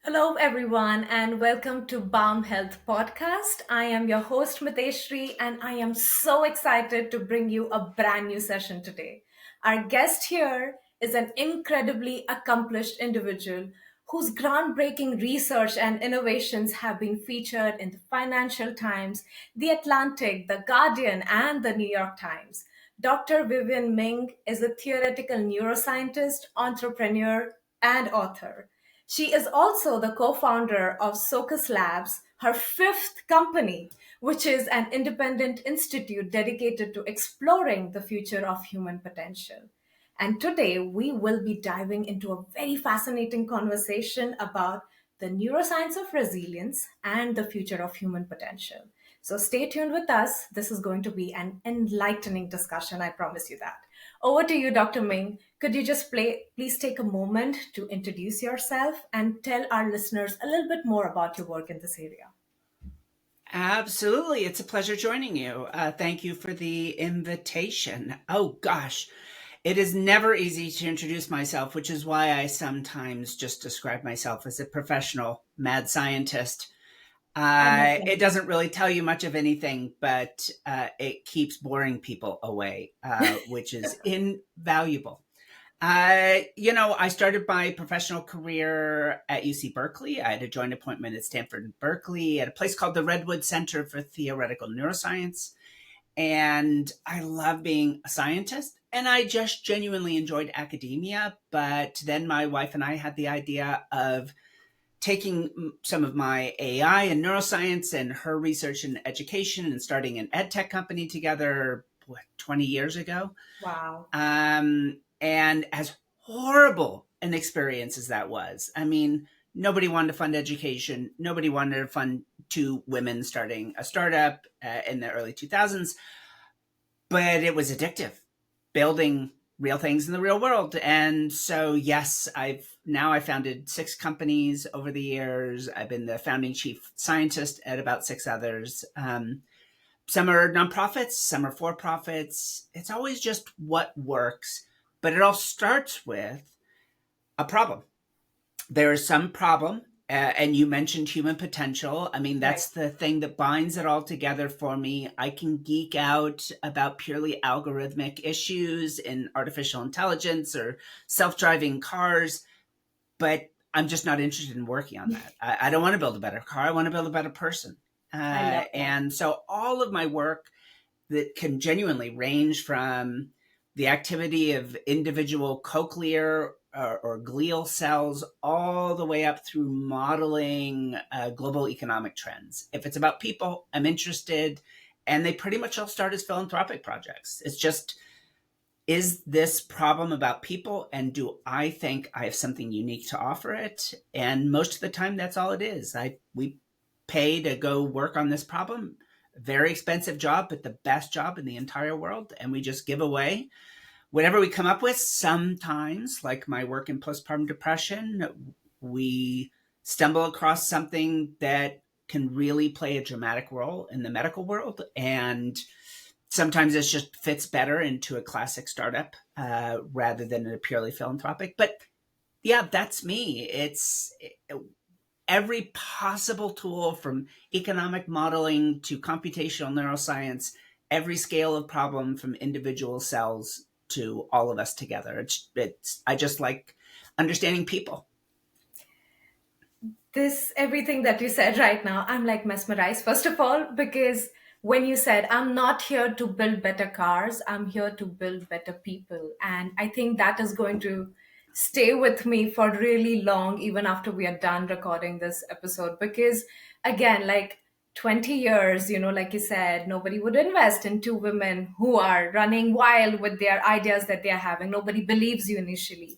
Hello, everyone, and welcome to Balm Health Podcast. I am your host, Miteshri, and I am so excited to bring you a brand new session today. Our guest here is an incredibly accomplished individual whose groundbreaking research and innovations have been featured in the Financial Times, The Atlantic, The Guardian, and the New York Times. Dr. Vivienne Ming is a theoretical neuroscientist, entrepreneur, and author. She is also the co founder of Socus Labs, her fifth company, which is an independent institute dedicated to exploring the future of human potential. And today we will be diving into a very fascinating conversation about the neuroscience of resilience and the future of human potential. So stay tuned with us. This is going to be an enlightening discussion, I promise you that. Over to you, Dr. Ming. Could you just please take a moment to introduce yourself and tell our listeners a little bit more about your work in this area? Absolutely. It's a pleasure joining you. Thank you for the invitation. Oh, gosh. It is never easy to introduce myself, which is why I sometimes just describe myself as a professional mad scientist. It Understand. doesn't really tell you much of anything, but it keeps boring people away, which is invaluable. I started my professional career at UC Berkeley. I had a joint appointment at Stanford and Berkeley at a place called the Redwood Center for Theoretical Neuroscience. And I love being a scientist. And I just genuinely enjoyed academia. But then my wife and I had the idea of taking some of my AI and neuroscience and her research and education and starting an ed tech company together 20 years ago. Wow. And as horrible an experience as that was, I mean, nobody wanted to fund education. Nobody wanted to fund two women starting a startup in the early 2000s, but it was addictive, building real things in the real world. And so, yes, I founded six companies over the years. I've been the founding chief scientist at about six others. Some are nonprofits, some are for profits. It's always just what works, but it all starts with a problem. There is some problem, and you mentioned human potential. I mean, Right. that's the thing that binds it all together for me. I can geek out about purely algorithmic issues in artificial intelligence or self driving cars, but I'm just not interested in working on that. I don't want to build a better car. I want to build a better person. I love that. And so all of my work that can genuinely range from the activity of individual cochlear or glial cells all the way up through modeling global economic trends. If it's about people, I'm interested. And they pretty much all start as philanthropic projects. It's just, is this problem about people? And do I think I have something unique to offer it? And most of the time, that's all it is. We pay to go work on this problem. Very expensive job, but the best job in the entire world. And we just give away whatever we come up with. Sometimes, like my work in postpartum depression, we stumble across something that can really play a dramatic role in the medical world. And sometimes it just fits better into a classic startup rather than a purely philanthropic. But yeah, that's me. It's every possible tool from economic modeling to computational neuroscience, every scale of problem from individual cells to all of us together. I just like understanding people. This, everything that you said right now, I'm like mesmerized, first of all, because when you said, I'm not here to build better cars, I'm here to build better people. And I think that is going to stay with me for really long, even after we are done recording this episode. Because again, like 20 years, like you said, nobody would invest in two women who are running wild with their ideas that they're having. Nobody believes you initially.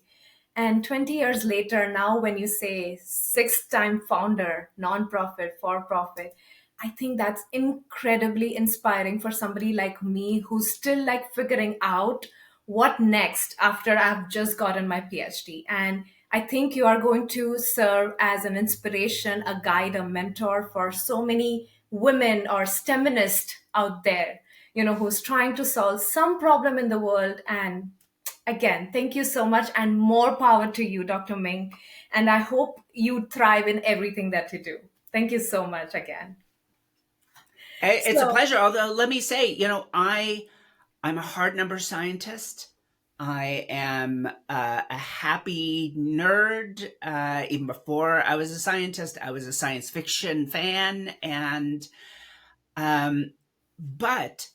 And 20 years later, now when you say six-time founder, nonprofit, for profit, I think that's incredibly inspiring for somebody like me who's still like figuring out what next after I've just gotten my PhD. And I think you are going to serve as an inspiration, a guide, a mentor for so many women or STEMinists out there, who's trying to solve some problem in the world and Again, thank you so much and more power to you, Dr. Ming. And I hope you thrive in everything that you do. Thank you so much again. It's a So, pleasure. Although, let me say, I'm a hard number scientist. I am a happy nerd. Even before I was a scientist, I was a science fiction fan, and um, but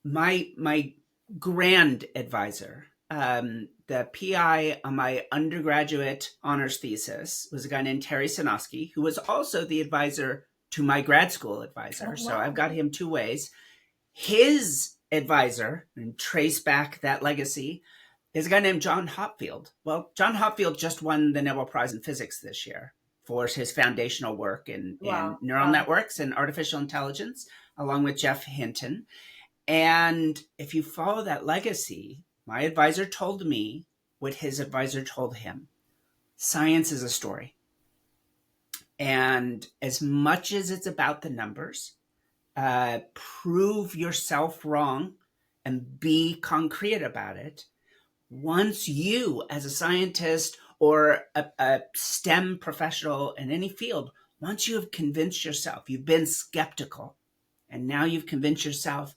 my grand advisor, the PI on my undergraduate honors thesis, was a guy named Terry Sinosky, who was also the advisor to my grad school oh, advisor. So I've wow. got him two ways. His advisor, and trace back that legacy, is a guy named John Hopfield. Well, John Hopfield just won the Nobel Prize in Physics this year for his foundational work in Wow. neural Wow. networks and artificial intelligence, along with Jeff Hinton. And if you follow that legacy, my advisor told me what his advisor told him: science is a story. And as much as it's about the numbers, prove yourself wrong and be concrete about it. Once you, as a scientist or a STEM professional in any field, once you have convinced yourself, you've been skeptical, and now you've convinced yourself,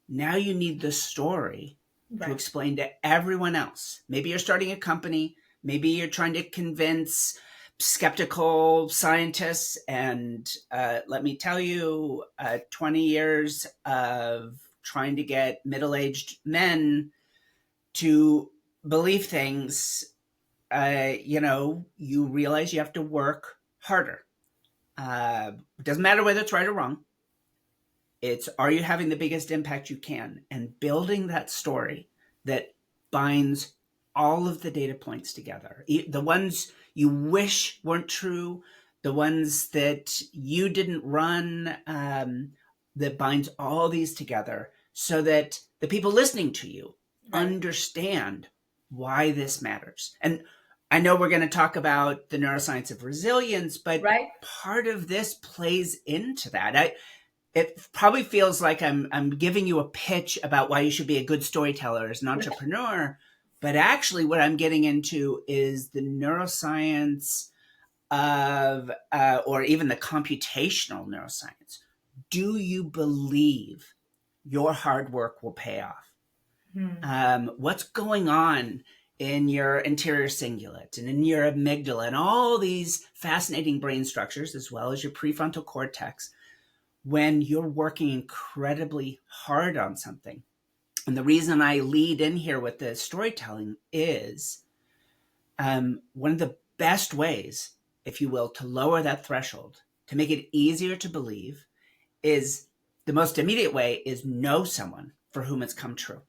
now you need the story to Right. explain to everyone else. Maybe you're starting a company, maybe you're trying to convince skeptical scientists. And let me tell you, 20 years of trying to get middle aged men to believe things, you realize you have to work harder. It doesn't matter whether it's right or wrong. It's, are you having the biggest impact you can, and building that story that binds all of the data points together. The ones you wish weren't true, the ones that you didn't run, that binds all these together so that the people listening to you Right. understand why this matters. And I know we're going to talk about the neuroscience of resilience, but Right. part of this plays into that. It probably feels like I'm giving you a pitch about why you should be a good storyteller as an entrepreneur, but actually what I'm getting into is the neuroscience of, or even the computational neuroscience. Do you believe your hard work will pay off? Hmm. What's going on in your anterior cingulate and in your amygdala and all these fascinating brain structures, as well as your prefrontal cortex, when you're working incredibly hard on something? And the reason I lead in here with the storytelling is, one of the best ways, if you will, to lower that threshold, to make it easier to believe, is the most immediate way is know someone for whom it's come true.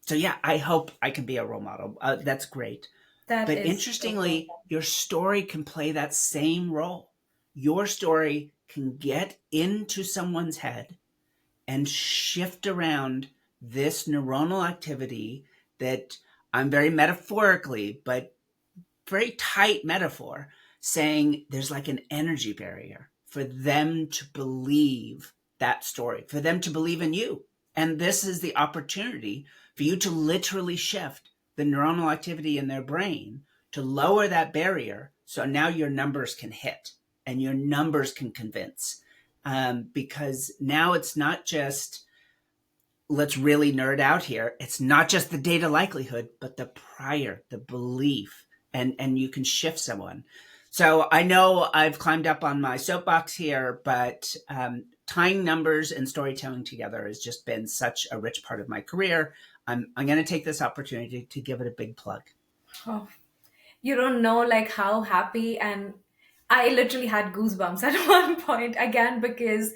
So, yeah, I hope I can be a role model. That's great. That But is so well interestingly, your story can play that same role. Your story can get into someone's head and shift around this neuronal activity that, I'm very metaphorically, but very tight metaphor, saying there's like an energy barrier for them to believe that story, for them to believe in you. And this is the opportunity for you to literally shift the neuronal activity in their brain to lower that barrier. So now your numbers can hit and your numbers can convince. Because now it's not just, let's really nerd out here. It's not just the data likelihood, but the prior, the belief, and you can shift someone. So I know I've climbed up on my soapbox here, but tying numbers and storytelling together has just been such a rich part of my career. I'm going to take this opportunity to give it a big plug. oh, you don't know like how happy, and I literally had goosebumps at one point again, because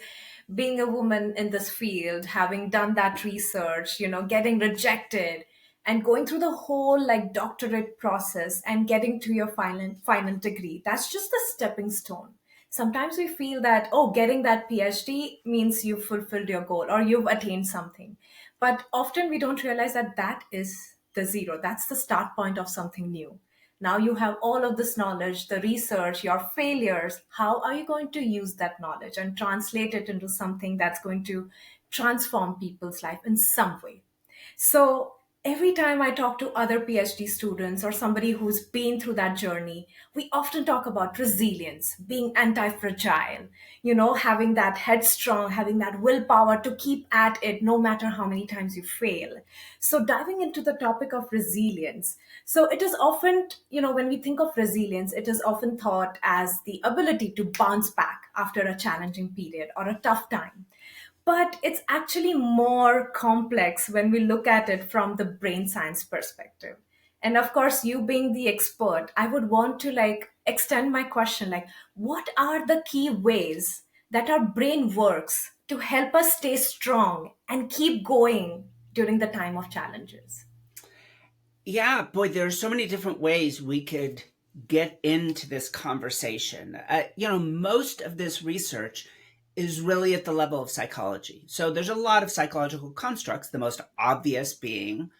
being a woman in this field, having done that research, getting rejected and going through the whole like doctorate process and getting to your final degree, that's just the stepping stone. Sometimes we feel that, oh, getting that PhD means you've fulfilled your goal or you've attained something, but often we don't realize that that is the zero, that's the start point of something new. Now you have all of this knowledge, the research, your failures. How are you going to use that knowledge and translate it into something that's going to transform people's life in some way? So Every time I talk to other PhD students or somebody who's been through that journey, we often talk about resilience, being anti fragile, having that headstrong, having that willpower to keep at it no matter how many times you fail. So, diving into the topic of resilience. So, it is often, when we think of resilience, it is often thought as the ability to bounce back after a challenging period or a tough time. But it's actually more complex when we look at it from the brain science perspective. And of course, you being the expert, I would want to extend my question like, what are the key ways that our brain works to help us stay strong and keep going during the time of challenges? Yeah, boy, there are so many different ways we could get into this conversation. Most of this research is really at the level of psychology. So there's a lot of psychological constructs, the most obvious being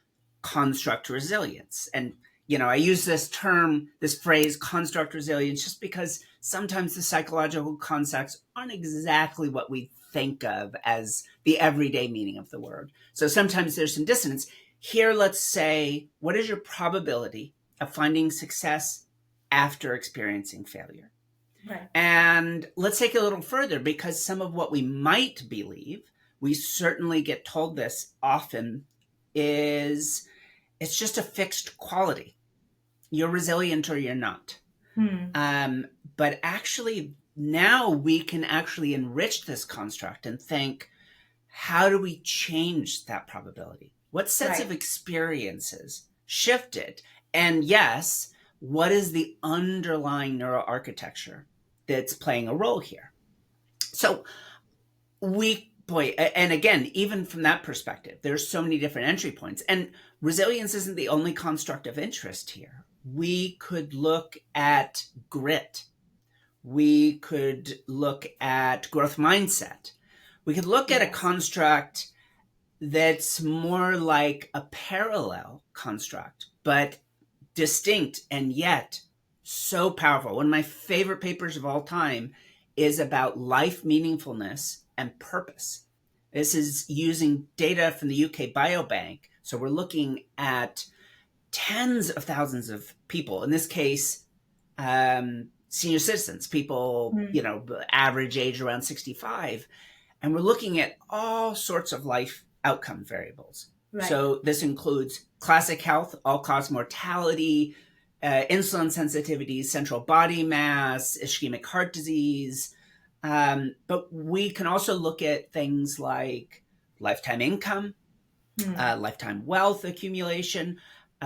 construct resilience. And, I use this phrase, construct resilience, just because sometimes the psychological concepts aren't exactly what we think of as the everyday meaning of the word. So sometimes there's some dissonance. Here, let's say, what is your probability of finding success after experiencing failure? Right. And let's take it a little further, because some of what we might believe, we certainly get told this often, is it's just a fixed quality. You're resilient or you're not. Hmm. But actually, now we can actually enrich this construct and think, how do we change that probability? What sets of Right. experiences shifted? And yes, what is the underlying neuroarchitecture that's playing a role here? So and again, even from that perspective, there's so many different entry points. And resilience isn't the only construct of interest here. We could look at grit. We could look at growth mindset. We could look at a Yes. construct that's more like a parallel construct, but distinct and yet so powerful. One of my favorite papers of all time is about life meaningfulness and purpose. This is using data from the UK Biobank. So we're looking at tens of thousands of people, in this case, senior citizens, people, Hmm. average age around 65. And we're looking at all sorts of life outcome variables. Right. So this includes classic health, all cause mortality, insulin sensitivity, central body mass, ischemic heart disease. But we can also look at things like lifetime income, Hmm. lifetime wealth accumulation,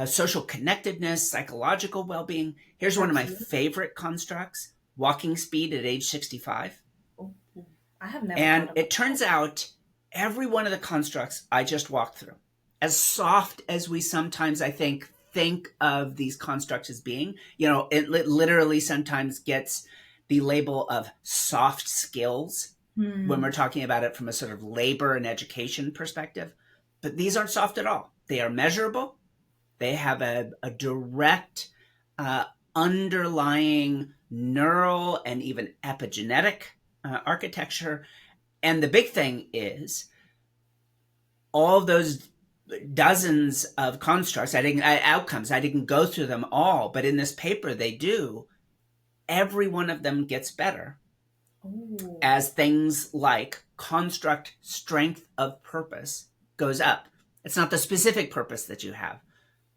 social connectedness, psychological well being. Here's one of my Absolutely. favorite constructs: walking speed at age 65. Oh, oh. I have never thought And about it turns that. out every one of the constructs I just walked through, as soft as we sometimes, I think of these constructs as being, it literally sometimes gets the label of soft skills when we're Hmm. talking about it from a sort of labor and education perspective. But these aren't soft at all. They are measurable. They have a direct uh, underlying neural and even epigenetic architecture. And the big thing is all of those dozens of constructs, outcomes. I didn't go through them all, but in this paper they do. Every one of them gets better Oh. as things like construct strength of purpose goes up. It's not the specific purpose that you have,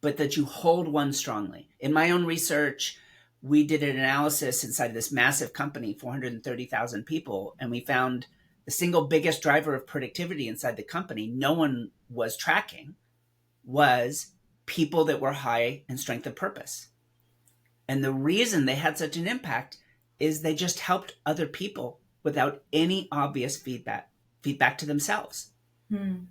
but that you hold one strongly. In my own research, we did an analysis inside this massive company, 430,000 people, and we found the single biggest driver of productivity inside the company no one was tracking was people that were high in strength of purpose. And the reason they had such an impact is they just helped other people without any obvious feedback to themselves. Hmm.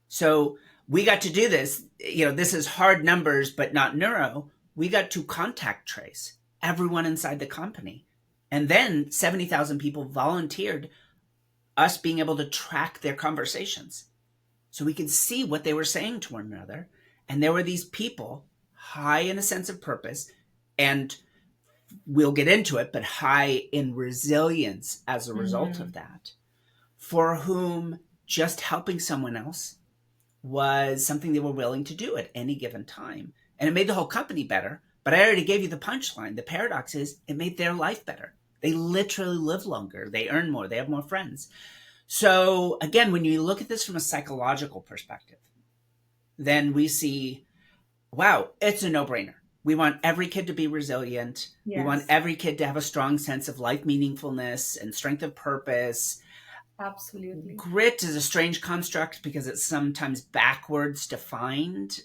So we got to do this. This is hard numbers, but not neuro. We got to contact trace everyone inside the company. And then 70,000 people volunteered us being able to track their conversations. So we could see what they were saying to one another. And there were these people high in a sense of purpose, and we'll get into it, but high in resilience as a result of Hmm. that, for whom just helping someone else was something they were willing to do at any given time. And it made the whole company better. But I already gave you the punchline. The paradox is it made their life better. They literally live longer. They earn more. They have more friends. So again, when you look at this from a psychological perspective, then we see, wow, it's a no-brainer. We want every kid to be resilient. We want Yes, every kid to have a strong sense of life meaningfulness and strength of purpose. absolutely. Grit is a strange construct because it's sometimes backwards defined.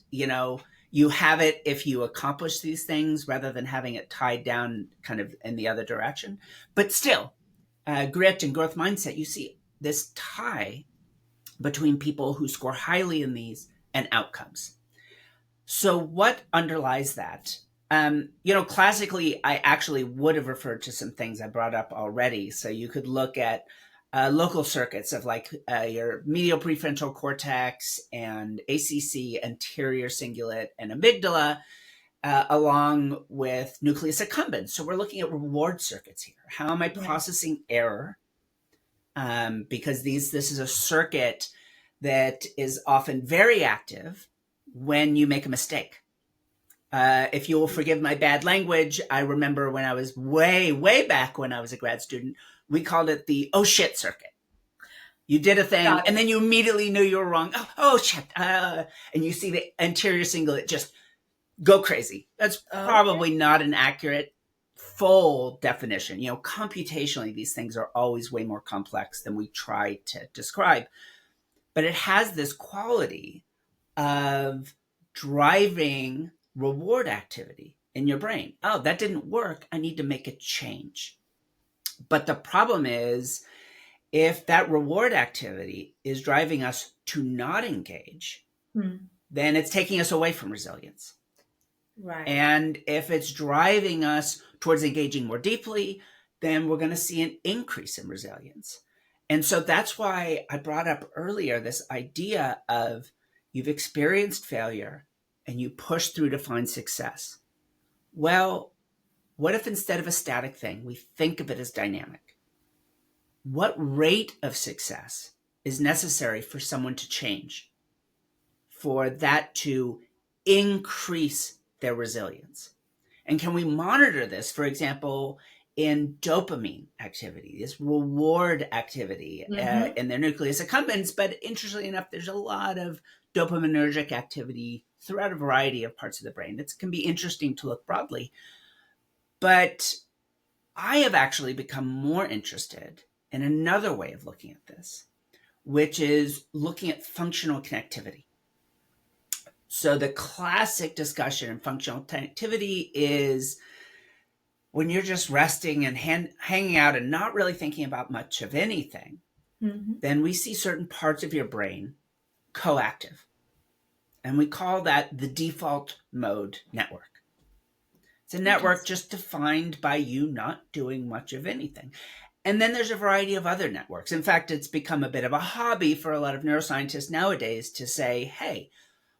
You have it if you accomplish these things rather than having it tied down kind of in the other direction. But still, grit and growth mindset, you see this tie between people who score highly in these and outcomes. So what underlies that? Classically, I actually would have referred to some things I brought up already. So you could look at local circuits of like your medial prefrontal cortex and ACC, anterior cingulate, and amygdala, along with nucleus accumbens. So we're looking at reward circuits here. How am I Yes. processing error? Because this is a circuit that is often very active when you make a mistake. If you will forgive my bad language, I remember when I was way, way back when I was a grad student, we called it the oh shit circuit. You did a thing, Got and it. then you immediately knew you were wrong. Oh shit. And you see the anterior cingulate just go crazy. That's Okay. probably not an accurate full definition. Computationally, these things are always way more complex than we try to describe. But it has this quality of driving reward activity in your brain. Oh, that didn't work. I need to make a change. But the problem is, if that reward activity is driving us to not engage, Hmm. then it's taking us away from resilience. Right. And if it's driving us towards engaging more deeply, then we're going to see an increase in resilience. And so that's why I brought up earlier this idea of you've experienced failure and you push through to find success. Well, what if instead of a static thing, we think of it as dynamic? What rate of success is necessary for someone to change, for that to increase their resilience? And can we monitor this, for example, in dopamine activity, this reward activity Mm-hmm. in their nucleus accumbens? But interestingly enough, there's a lot of dopaminergic activity throughout a variety of parts of the brain. It can be interesting to look broadly. But I have actually become more interested in another way of looking at this, which is looking at functional connectivity. So the classic discussion in functional connectivity is when you're just resting and hanging out and not really thinking about much of anything, Mm-hmm. then we see certain parts of your brain coactive. And we call that the default mode network. It's a network Interesting. just defined by you not doing much of anything. And then there's a variety of other networks. In fact, it's become a bit of a hobby for a lot of neuroscientists nowadays to say, hey,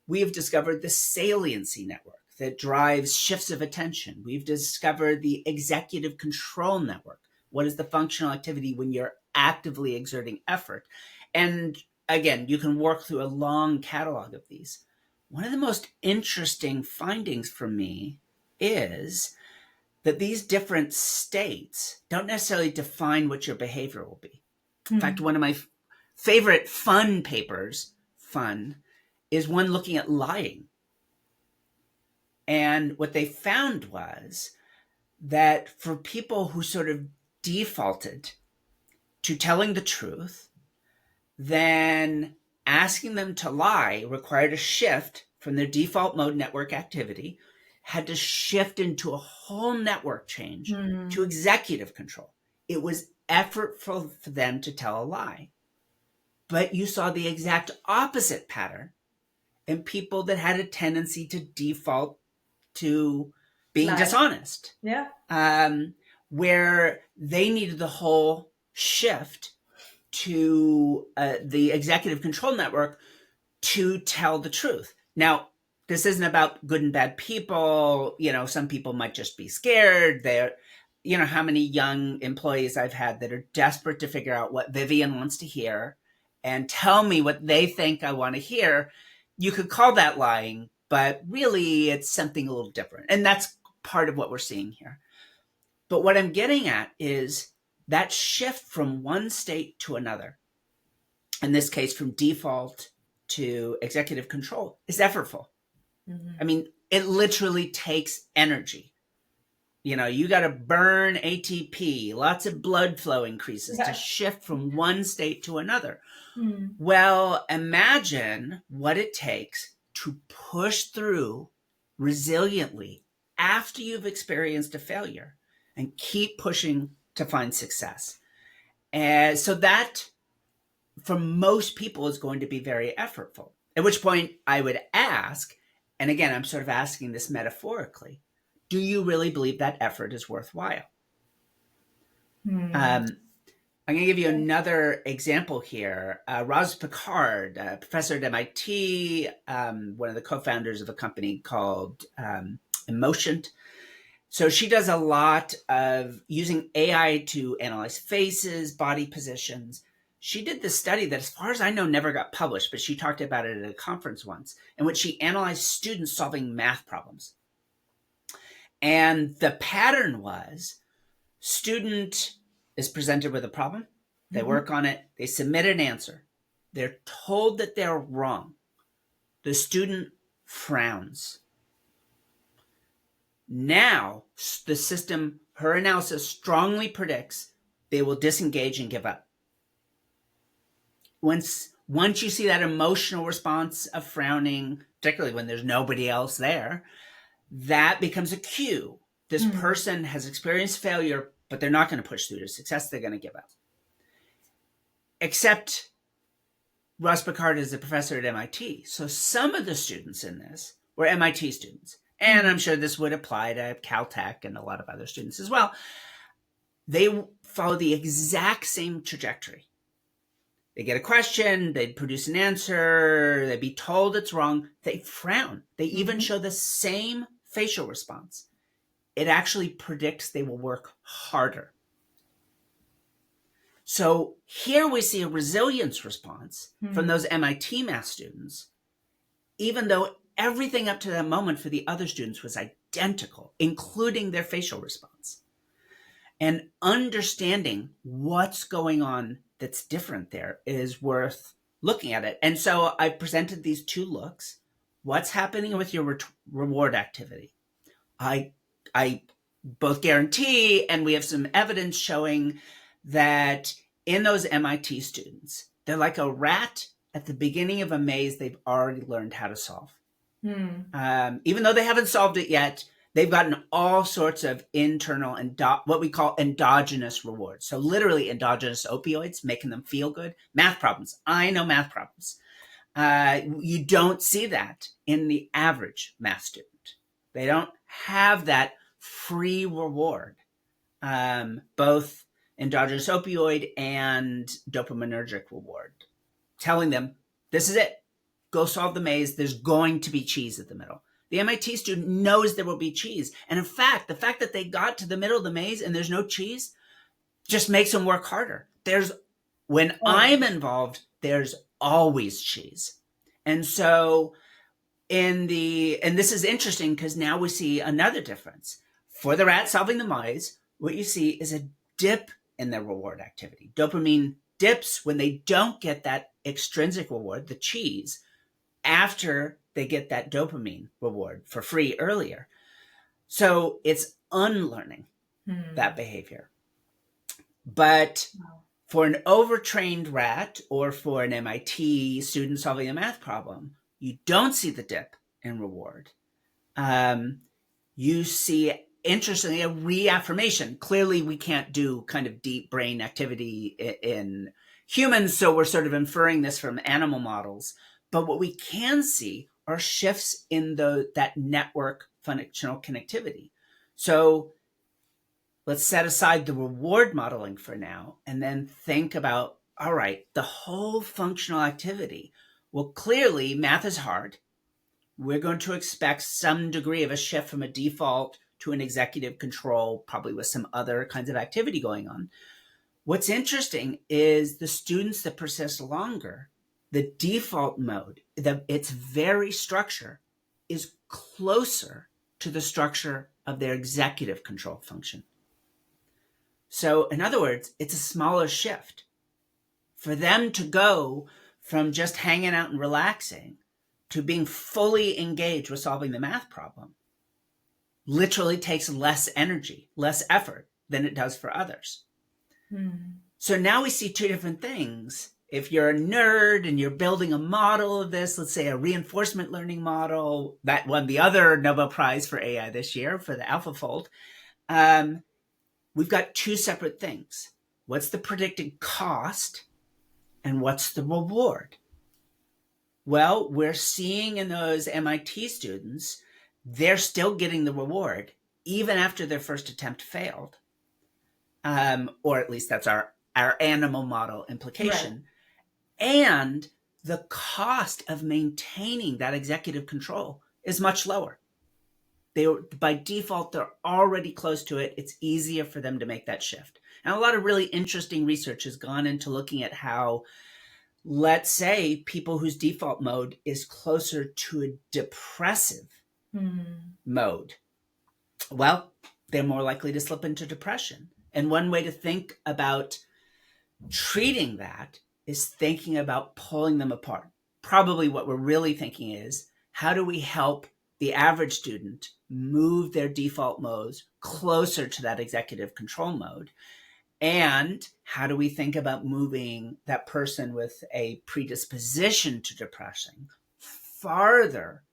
we have discovered the saliency network that drives shifts of attention. We've discovered the executive control network. What is the functional activity when you're actively exerting effort? And again, you can work through a long catalog of these. One of the most interesting findings for me is that these different states don't necessarily define what your behavior will be. In fact, Hmm. one of my favorite fun, is one looking at lying. And what they found was that for people who sort of defaulted to telling the truth, then asking them to lie required a shift from their default mode network activity, had to shift into a whole network change to Hmm. executive control. It was effortful for them to tell a lie. But you saw the exact opposite pattern in people that had a tendency to default to being Lie. dishonest, Yeah. um, where they needed the whole shift to the executive control network to tell the truth. Now, this isn't about good and bad people. Some people might just be scared. How many young employees I've had that are desperate to figure out what Vivienne wants to hear. and tell me what they think I want to hear, you could call that lying, but really it's something a little different. And that's part of what we're seeing here. But what I'm getting at is that shift from one state to another, in this case, from default to executive control, is effortful. Mm-hmm. I mean, it literally takes energy. You got to burn ATP, lots of blood flow increases to shift from one state to another. Mm. Well, imagine what it takes to push through resiliently after you've experienced a failure and keep pushing to find success. And so that, for most people, is going to be very effortful. At which point I would ask, and again, I'm sort of asking this metaphorically, do you really believe that effort is worthwhile? Mm. I'm going to give you another example here. Roz Picard, a professor at MIT, one of the co-founders of a company called Emotion. So she does a lot of using AI to analyze faces, body positions. She did this study that, as far as I know, never got published, but she talked about it at a conference once, in which she analyzed students solving math problems. And the pattern was, student is presented with a problem, they work on it, they submit an answer, they're told that they're wrong. The student frowns. Now, the system, her analysis strongly predicts they will disengage and give up. Once you see that emotional response of frowning, particularly when there's nobody else there, that becomes a cue. This person has experienced failure, but they're not going to push through to success. They're going to give up. Except Ross Picard is a professor at MIT. So some of the students in this were MIT students. And I'm sure this would apply to Caltech and a lot of other students as well. They follow the exact same trajectory. They get a question, they produce an answer, they be told it's wrong, they frown. They even show the same facial response. It actually predicts they will work harder. So here we see a resilience response from those MIT math students, even though everything up to that moment for the other students was identical, including their facial response. And understanding what's going on that's different there is worth looking at it. And so I presented these two looks. What's happening with your reward activity? I both guarantee, and we have some evidence showing that in those MIT students, they're like a rat at the beginning of a maze they've already learned how to solve. Even though they haven't solved it yet, they've gotten all sorts of internal and what we call endogenous rewards. So literally endogenous opioids, making them feel good. Math problems. I know math problems. You don't see that in the average math student. They don't have that free reward, both endogenous opioid and dopaminergic reward, telling them, this is it. Go solve the maze. There's going to be cheese at the middle. The MIT student knows there will be cheese. And in fact, the fact that they got to the middle of the maze and there's no cheese just makes them work harder. When I'm involved, there's always cheese. And so and this is interesting because now we see another difference. For the rat solving the maze, what you see is a dip in their reward activity. Dopamine dips when they don't get that extrinsic reward, the cheese, after they get that dopamine reward for free earlier. So it's unlearning that behavior. But for an overtrained rat or for an MIT student solving a math problem, you don't see the dip in reward. You see, interestingly, a reaffirmation. Clearly, we can't do kind of deep brain activity in humans, so we're sort of inferring this from animal models. But what we can see are shifts in that network functional connectivity. So let's set aside the reward modeling for now and then think about, all right, the whole functional activity. Well, clearly, math is hard. We're going to expect some degree of a shift from a default to an executive control, probably with some other kinds of activity going on. What's interesting is the students that persist longer, the default mode, its very structure is closer to the structure of their executive control function. So, in other words, it's a smaller shift. For them to go from just hanging out and relaxing to being fully engaged with solving the math problem literally takes less energy, less effort than it does for others. So now we see two different things. If you're a nerd and you're building a model of this, let's say a reinforcement learning model that won the other Nobel Prize for AI this year for the AlphaFold, we've got two separate things. What's the predicted cost and what's the reward? Well, we're seeing in those MIT students, they're still getting the reward even after their first attempt failed. Or at least that's our animal model implication. Right. And the cost of maintaining that executive control is much lower. By default, they're already close to it. It's easier for them to make that shift. And a lot of really interesting research has gone into looking at how, let's say, people whose default mode is closer to a depressive mode, well, they're more likely to slip into depression. And one way to think about treating that is thinking about pulling them apart. Probably what we're really thinking is, how do we help the average student move their default modes closer to that executive control mode? And how do we think about moving that person with a predisposition to depression farther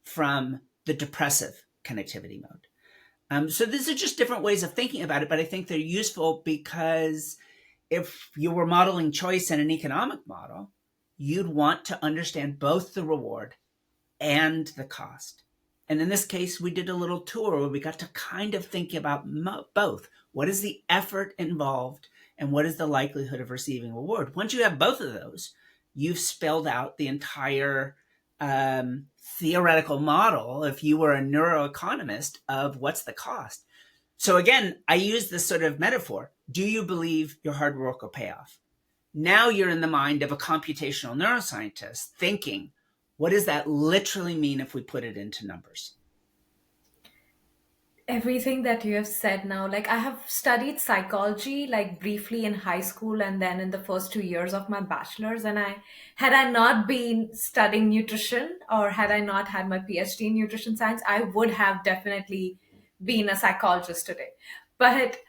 from the depressive connectivity mode? So these are just different ways of thinking about it, but I think they're useful because if you were modeling choice in an economic model, you'd want to understand both the reward and the cost. And in this case, we did a little tour where we got to kind of think about both. What is the effort involved and what is the likelihood of receiving a reward? Once you have both of those, you've spelled out the entire theoretical model, if you were a neuroeconomist, of what's the cost. So again, I use this sort of metaphor. Do you believe your hard work will pay off? Now you're in the mind of a computational neuroscientist thinking, what does that literally mean if we put it into numbers? Everything that you have said now, like I have studied psychology like briefly in high school and then in the first 2 years of my bachelor's. And had I not been studying nutrition or had I not had my PhD in nutrition science, I would have definitely been a psychologist today. But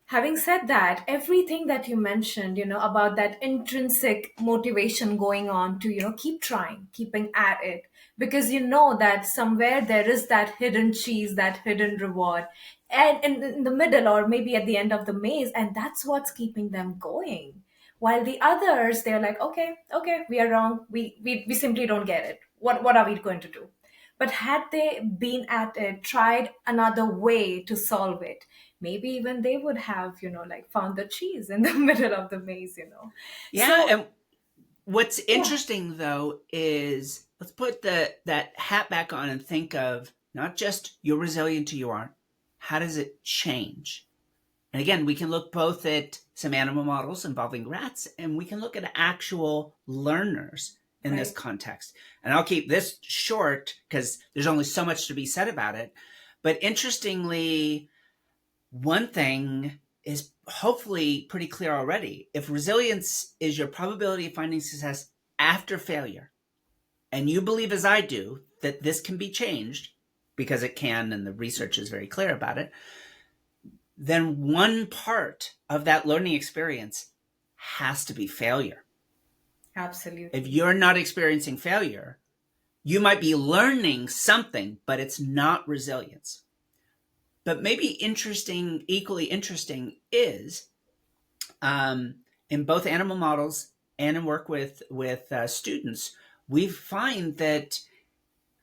having said that, everything that you mentioned, about that intrinsic motivation going on to, keep trying, keeping at it, because you know that somewhere there is that hidden cheese, that hidden reward, and in the middle or maybe at the end of the maze, and that's what's keeping them going. While the others, they're like, okay, we are wrong. We simply don't get it. What are we going to do? But had they been at it, tried another way to solve it, maybe even they would have, like found the cheese in the middle of the maze. Yeah. So, and what's interesting though is, let's put that hat back on and think of not just you're resilient or you aren't. How does it change? And again, we can look both at some animal models involving rats, and we can look at actual learners in this context. And I'll keep this short because there's only so much to be said about it. But interestingly, one thing is hopefully pretty clear already. If resilience is your probability of finding success after failure, and you believe, as I do, that this can be changed, because it can, and the research is very clear about it, then one part of that learning experience has to be failure. Absolutely. If you're not experiencing failure, you might be learning something, but it's not resilience. But maybe equally interesting is, in both animal models and in work with students, we find that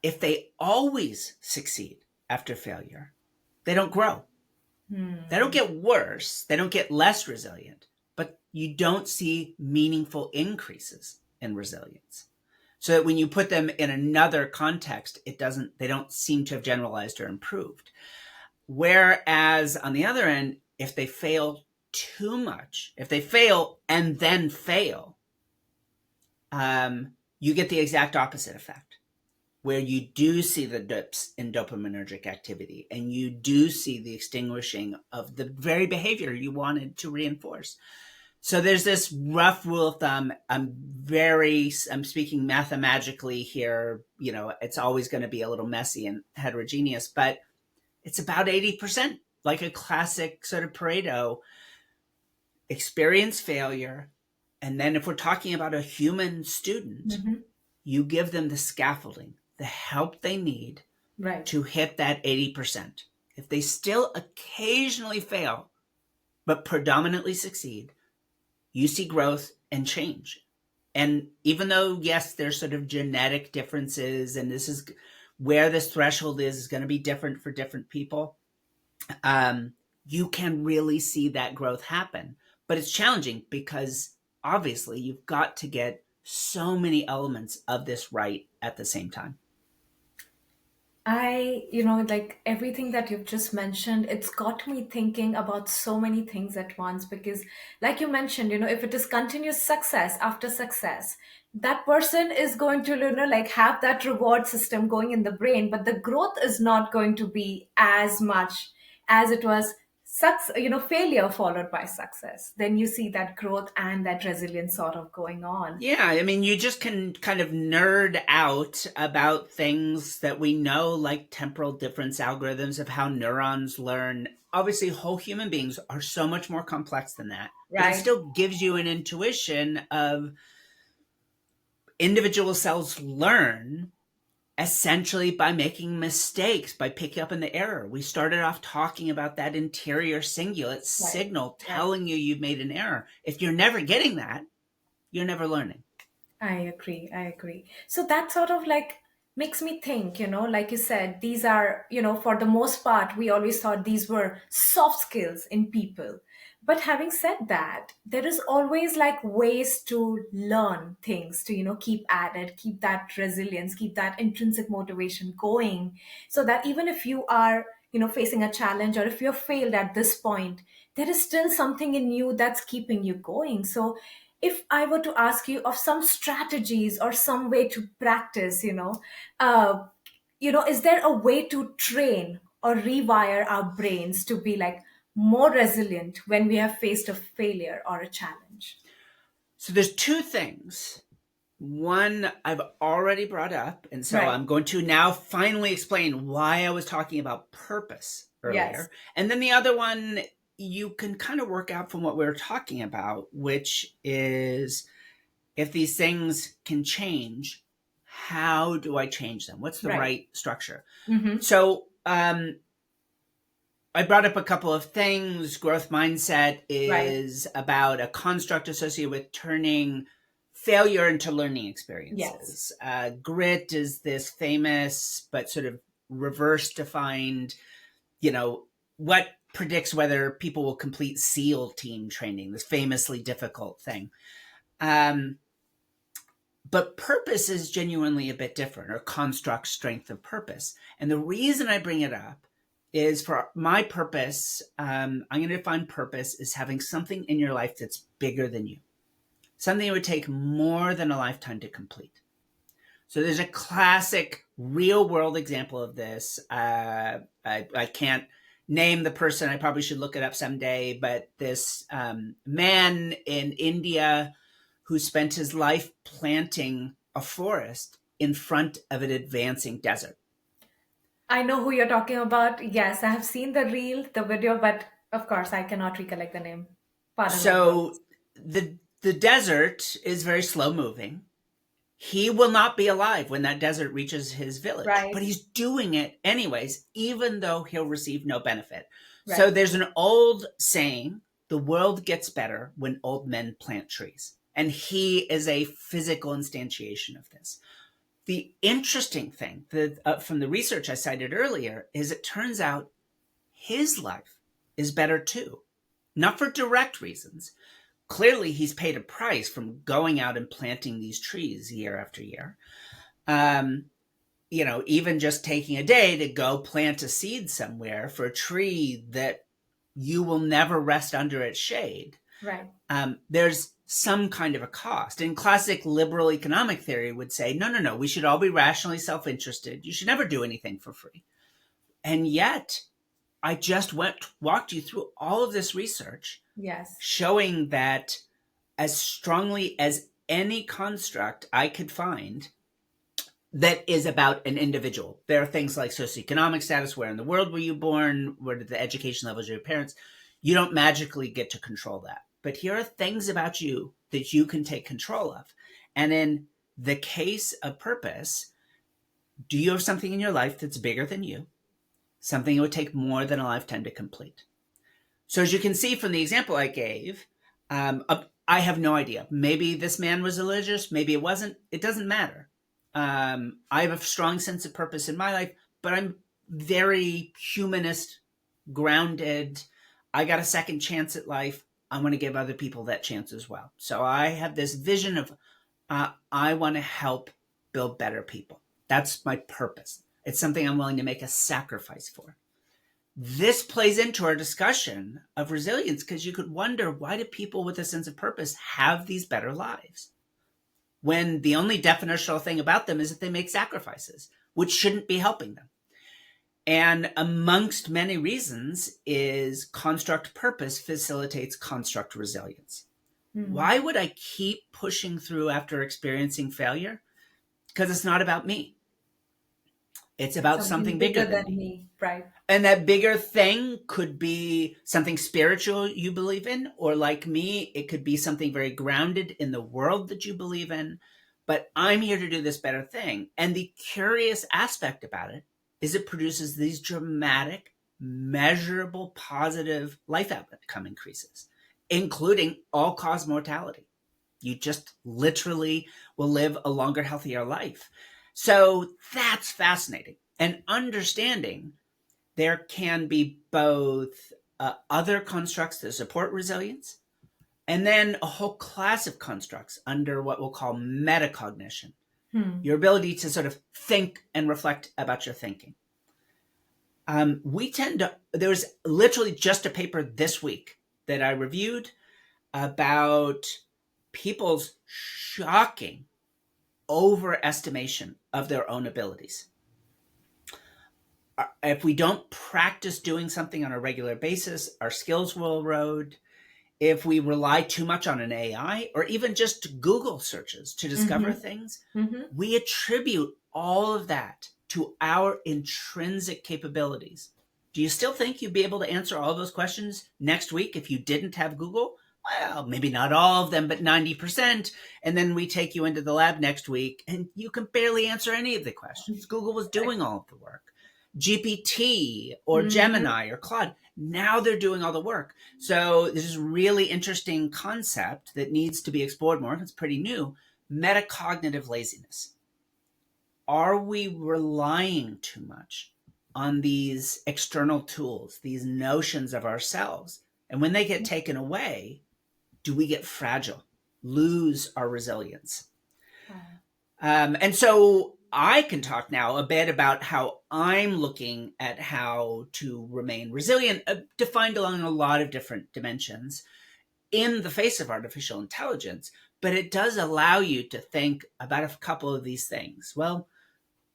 if they always succeed after failure, they don't grow. They don't get worse. They don't get less resilient, but you don't see meaningful increases in resilience. So that when you put them in another context, they don't seem to have generalized or improved. Whereas on the other end, if they fail too much, if they fail and then fail, you get the exact opposite effect, where you do see the dips in dopaminergic activity and you do see the extinguishing of the very behavior you wanted to reinforce. So there's this rough rule of thumb. I'm speaking mathematically here. It's always going to be a little messy and heterogeneous, but it's about 80%, like a classic sort of Pareto. Experience failure. And then if we're talking about a human student, Mm-hmm. you give them the scaffolding, the help they need Right. to hit that 80%. If they still occasionally fail, but predominantly succeed, you see growth and change. And even though, yes, there's sort of genetic differences, and this is where this threshold is going to be different for different people, you can really see that growth happen. But it's challenging because obviously you've got to get so many elements of this right at the same time. Like everything that you've just mentioned, it's got me thinking about so many things at once because, like you mentioned, if it is continuous success after success, that person is going to, like have that reward system going in the brain, but the growth is not going to be as much as it was failure followed by success. Then you see that growth and that resilience sort of going on. Yeah, I mean, you just can kind of nerd out about things that we know, like temporal difference algorithms of how neurons learn. Obviously, whole human beings are so much more complex than that, but it Right. still gives you an intuition of individual cells learn essentially by making mistakes, by picking up in the error. We started off talking about that interior cingulate Right. signal Right. telling you you've made an error. If you're never getting that, you're never learning. I agree. I agree. So that sort of like makes me think, like you said, these are, for the most part, we always thought these were soft skills in people. But having said that, there is always like ways to learn things to, keep at it, keep that resilience, keep that intrinsic motivation going. So that even if you are, facing a challenge or if you're failed at this point, there is still something in you that's keeping you going. So if I were to ask you of some strategies or some way to practice, uh, is there a way to train or rewire our brains to be like more resilient when we have faced a failure or a challenge? So there's two things. One I've already brought up, and so Right. I'm going to now finally explain why I was talking about purpose Yes. earlier. And then the other one you can kind of work out from what we were talking about, which is if these things can change, how do I change them? What's the Right. right structure? Mm-hmm. So I brought up a couple of things. Growth mindset Right. is about a construct associated with turning failure into learning Yes. experiences. Grit is this famous but sort of reverse defined, what predicts whether people will complete SEAL team training, this famously difficult thing. Um, but purpose is genuinely a bit different, or construct strength of purpose. And the reason I bring it up is for my purpose, I'm going to define purpose as having something in your life that's bigger than you, something that would take more than a lifetime to complete. So there's a classic real world example of this. I can't name the person. I probably should look it up someday. But this man in India who spent his life planting a forest in front of an advancing desert. I know who you're talking about. Yes, I have seen the reel, the video, but of course I cannot recollect the name. Pardon my So words. the desert is very slow moving. He will not be alive when that desert reaches his village, but Right. he's doing it anyways, even though he'll receive no benefit. So Right. there's an old saying, the world gets better when old men plant trees. And he is a physical instantiation of this. The interesting thing that, from the research I cited earlier is it turns out his life is better too. Not for direct reasons. Clearly, he's paid a price from going out and planting these trees year after year. Um, even just taking a day to go plant a seed somewhere for a tree that you will never rest under its shade, Right. there's some kind of a cost. And classic liberal economic theory would say, no, no, no, we should all be rationally self-interested. You should never do anything for free. And yet, I just walked you through all of this research Yes. showing that as strongly as any construct I could find that is about an individual. There are things like socioeconomic status, where in the world were you born, what are the education levels of your parents. You don't magically get to control that. But here are things about you that you can take control of. And in the case of purpose, do you have something in your life that's bigger than you? Something it would take more than a lifetime to complete. So as you can see from the example I gave, I have no idea. Maybe this man was religious. Maybe it wasn't. It doesn't matter. I have a strong sense of purpose in my life, but I'm very humanist, grounded. I got a second chance at life. I want to give other people that chance as well. So I have this vision of I want to help build better people. That's my purpose. It's something I'm willing to make a sacrifice for. This plays into our discussion of resilience, because you could wonder, why do people with a sense of purpose have these better lives when the only definitional thing about them is that they make sacrifices, which shouldn't be helping them? And amongst many reasons is construct purpose facilitates construct resilience. Why would I keep pushing through after experiencing failure? Because it's not about me. It's about something bigger than me. Right. And that bigger thing could be something spiritual you believe in, or like me, it could be something very grounded in the world that you believe in. But I'm here to do this better thing. And the curious aspect about it is it produces these dramatic, measurable, positive life outcome increases, including all-cause mortality. You just literally will live a longer, healthier life. So that's fascinating. And understanding there can be both other constructs that support resilience, and then a whole class of constructs under what we'll call metacognition, your ability to sort of think and reflect about your thinking. There's literally just a paper this week that I reviewed about people's shocking overestimation of their own abilities. If we don't practice doing something on a regular basis, our skills will erode. If we rely too much on an AI or even just Google searches to discover things, we attribute all of that to our intrinsic capabilities. Do you still think you'd be able to answer all those questions next week if you didn't have Google? Well, maybe not all of them, but 90%. And then we take you into the lab next week and you can barely answer any of the questions. Google was doing all of the work. GPT or Gemini or Claude, now they're doing all the work. So this is really interesting concept that needs to be explored more. It's pretty new. Metacognitive laziness. Are we relying too much on these external tools, these notions of ourselves? And when they get taken away, do we get fragile, lose our resilience? And so I can talk now a bit about how I'm looking at how to remain resilient, defined along a lot of different dimensions in the face of artificial intelligence. But it does allow you to think about a couple of these things. Well,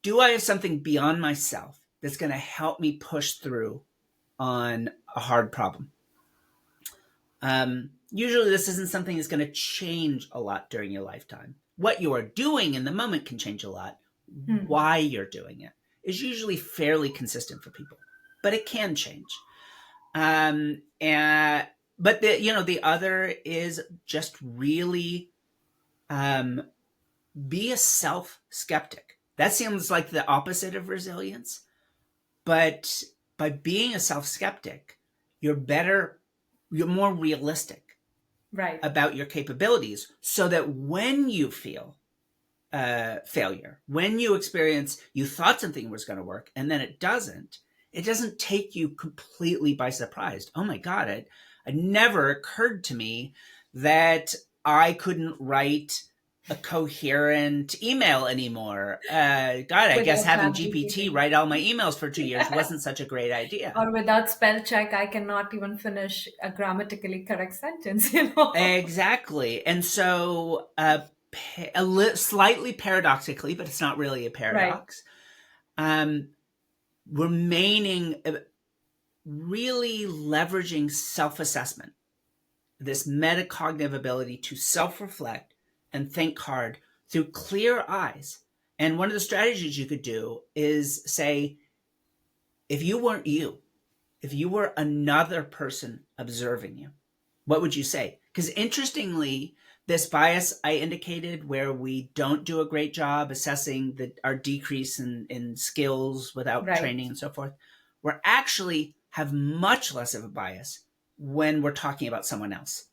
do I have something beyond myself that's going to help me push through on a hard problem? Usually this isn't something that's going to change a lot during your lifetime. What you are doing in the moment can change a lot. Why you're doing it is usually fairly consistent for people, but it can change. But the other is just really be a self-skeptic. That seems like the opposite of resilience, but by being a self-skeptic, you're more realistic about your capabilities, so that when you feel failure, when you experience you thought something was going to work and then it doesn't take you completely by surprise. Oh my God, it never occurred to me that I couldn't write a coherent email anymore. God, I guess Without having chat GPT GPT. write all my emails for 2 years wasn't such a great idea. Or without spell check, I cannot even finish a grammatically correct sentence, you know? Exactly. And so, slightly paradoxically, but it's not really a Right. paradox, um, remaining really leveraging self assessment, this metacognitive ability to self reflect and think hard through clear eyes. And one of the strategies you could do is say, if you weren't you, if you were another person observing you, what would you say? Because interestingly, this bias I indicated, where we don't do a great job assessing our decrease in skills without Right. training and so forth, we're actually have much less of a bias when we're talking about someone else.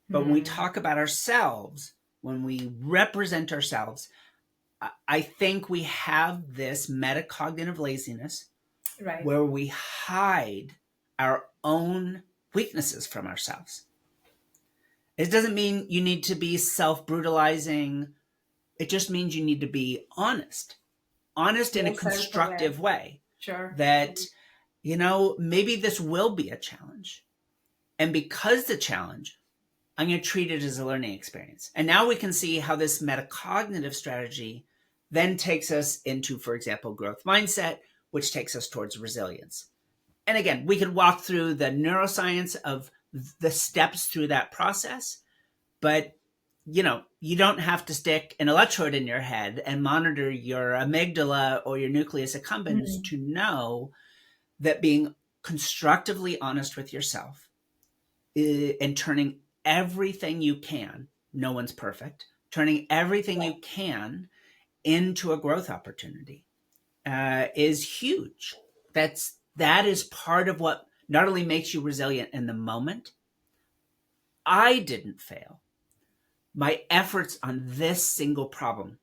But when we Hmm. talk about ourselves, when we represent ourselves, I think we have this metacognitive laziness Right. where we hide our own weaknesses from ourselves. It doesn't mean you need to be self brutalizing. It just means you need to be honest in a Very self-aware. constructive way Sure. that, maybe this will be a challenge. And because the challenge, I'm going to treat it as a learning experience. And now we can see how this metacognitive strategy then takes us into, for example, growth mindset, which takes us towards resilience. And again, we could walk through the neuroscience of the steps through that process, but you don't have to stick an electrode in your head and monitor your amygdala or your nucleus accumbens Hmm. to know that being constructively honest with yourself, and turning everything you can, no one's perfect, turning everything you can into a growth opportunity, is huge. That is part of what not only makes you resilient in the moment. I didn't fail. My efforts on this single problem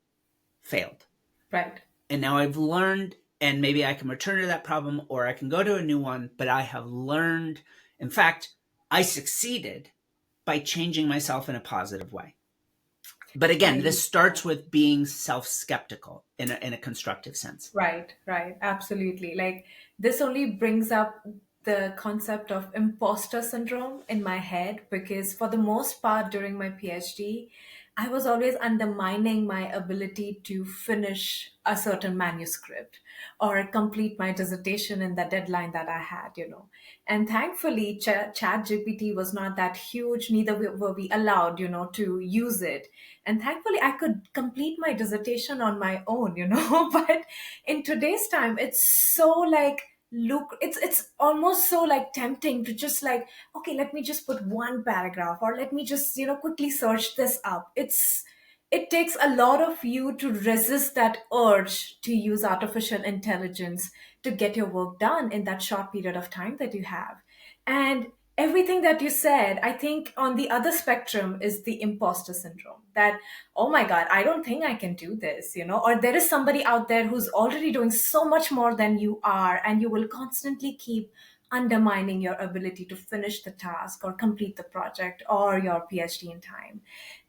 failed. Right. And now I've learned, and maybe I can return to that problem or I can go to a new one, but I have learned. In fact, I succeeded by changing myself in a positive way. But again, I this starts with being self skeptical in a constructive sense. Right, right, absolutely. Like this only brings up the concept of imposter syndrome in my head because for the most part during my PhD, I was always undermining my ability to finish a certain manuscript or complete my dissertation in the deadline that I had, you know. And thankfully, Chat GPT was not that huge, neither were we allowed, you know, to use it. And thankfully, I could complete my dissertation on my own, you know. But in today's time, it's so like, look, it's almost so like tempting to just like, okay, let me just put one paragraph or let me just, you know, quickly search this up. It takes a lot of you to resist that urge to use artificial intelligence to get your work done in that short period of time that you have. And everything that you said, I think on the other spectrum is the imposter syndrome that, oh my God, I don't think I can do this, you know, or there is somebody out there who's already doing so much more than you are, and you will constantly keep undermining your ability to finish the task or complete the project or your PhD in time.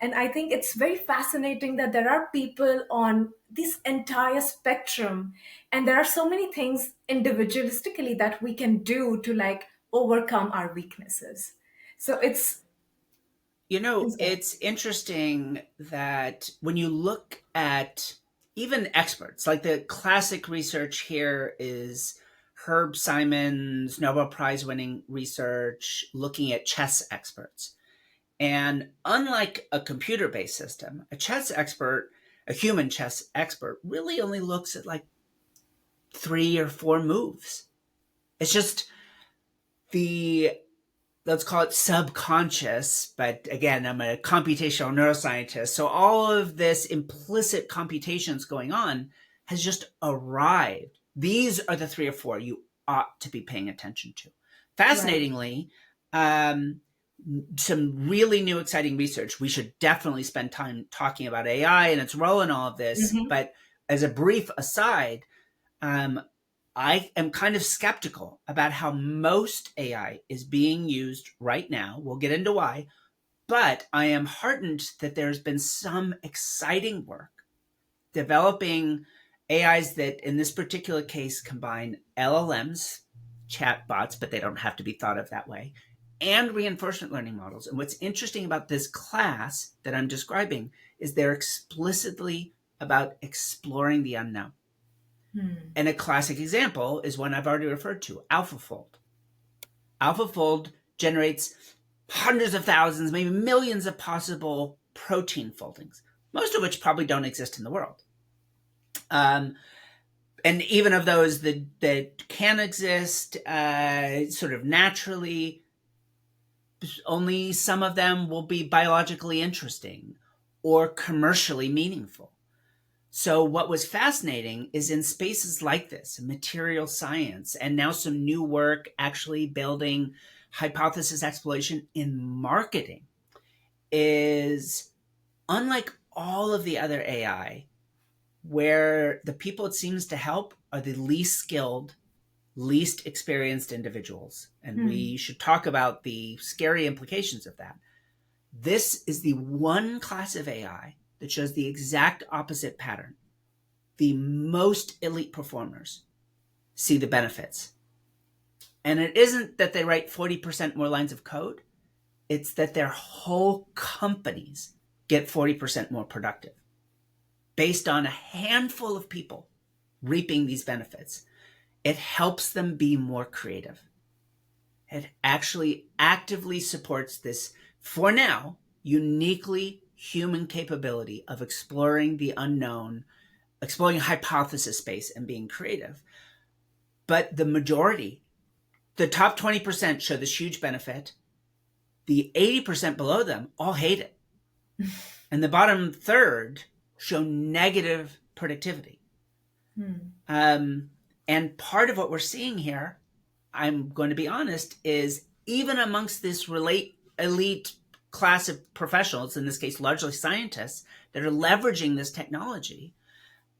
And I think it's very fascinating that there are people on this entire spectrum, and there are so many things individualistically that we can do to like overcome our weaknesses. So it's good. It's interesting that when you look at even experts, like the classic research here is Herb Simon's Nobel Prize winning research looking at chess experts. And unlike a computer based system, a human chess expert, really only looks at like 3 or 4 moves. It's just the, let's call it subconscious, but again, I'm a computational neuroscientist. So all of this implicit computations going on has just arrived. These are the 3 or 4 you ought to be paying attention to. Right. Fascinatingly, um, some really new exciting research. We should definitely spend time talking about AI and its role in all of this. Hmm. But as a brief aside, um, I am kind of skeptical about how most AI is being used right now. We'll get into why But I am heartened that there's been some exciting work developing AIs that, in this particular case, combine LLMs, chatbots, but they don't have to be thought of that way, and reinforcement learning models. And what's interesting about this class that I'm describing is they're explicitly about exploring the unknown. And a classic example is one I've already referred to, AlphaFold. AlphaFold generates hundreds of thousands, maybe millions of possible protein foldings, most of which probably don't exist in the world. And even of those that can exist sort of naturally, only some of them will be biologically interesting or commercially meaningful. So what was fascinating is in spaces like this, material science, and now some new work actually building hypothesis exploration in marketing, is unlike all of the other AI, where the people it seems to help are the least skilled, least experienced individuals. And we should talk about the scary implications of that. This is the one class of AI that shows the exact opposite pattern. The most elite performers see the benefits. And it isn't that they write 40% more lines of code, it's that their whole companies get 40% more productive based on a handful of people reaping these benefits. It helps them be more creative. It actually actively supports this, for now, uniquely human capability of exploring the unknown, exploring hypothesis space, and being creative. But the majority, the top 20% show this huge benefit. The 80% below them all hate it. And the bottom third show negative productivity. And part of what we're seeing here, I'm going to be honest, is even amongst this elite class of professionals, in this case, largely scientists, that are leveraging this technology,